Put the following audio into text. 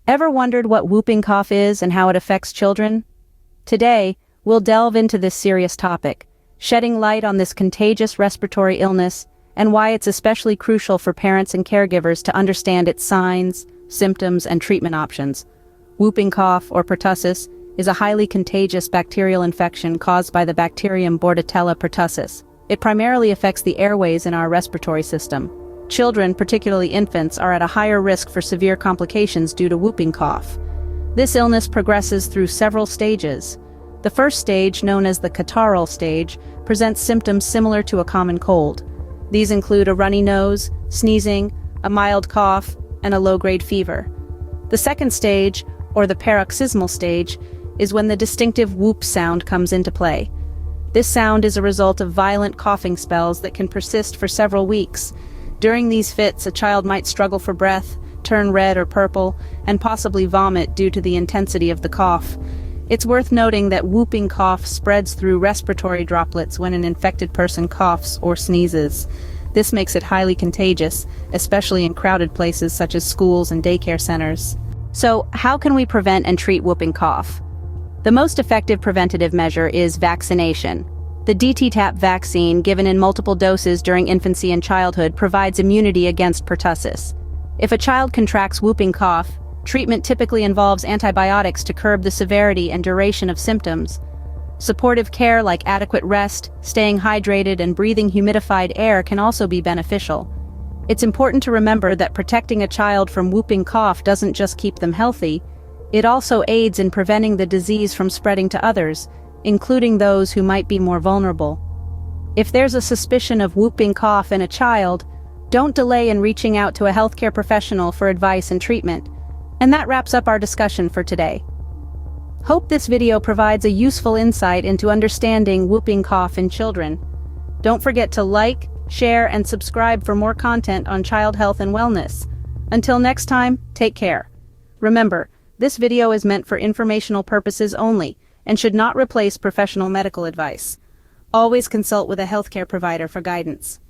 Ever wondered what whooping cough is and how it affects children? Today, we'll delve into this serious topic, shedding light on this contagious respiratory illness and why it's especially crucial for parents and caregivers to understand its signs, symptoms, and treatment options. Whooping cough, or pertussis, is a highly contagious bacterial infection caused by the bacterium Bordetella pertussis. It primarily affects the airways in our respiratory system. Children, particularly infants, are at a higher risk for severe complications due to whooping cough. This illness progresses through several stages. The first stage, known as the catarrhal stage, presents symptoms similar to a common cold. These include a runny nose, sneezing, a mild cough, and a low-grade fever. The second stage, or the paroxysmal stage, is when the distinctive whoop sound comes into play. This sound is a result of violent coughing spells that can persist for several weeks. During these fits, a child might struggle for breath, turn red or purple, and possibly vomit due to the intensity of the cough. It's worth noting that whooping cough spreads through respiratory droplets when an infected person coughs or sneezes. This makes it highly contagious, especially in crowded places such as schools and daycare centers. So, how can we prevent and treat whooping cough? The most effective preventative measure is vaccination. The DTaP vaccine, given in multiple doses during infancy and childhood, provides immunity against pertussis. If a child contracts whooping cough, treatment typically involves antibiotics to curb the severity and duration of symptoms. Supportive care like adequate rest, staying hydrated, and breathing humidified air can also be beneficial. It's important to remember that protecting a child from whooping cough doesn't just keep them healthy, it also aids in preventing the disease from spreading to others, including those who might be more vulnerable. If there's a suspicion of whooping cough in a child, don't delay in reaching out to a healthcare professional for advice and treatment. And that wraps up our discussion for today. Hope this video provides a useful insight into understanding whooping cough in children. Don't forget to like, share, and subscribe for more content on child health and wellness. Until next time, take care. Remember, this video is meant for informational purposes only and should not replace professional medical advice. Always consult with a healthcare provider for guidance.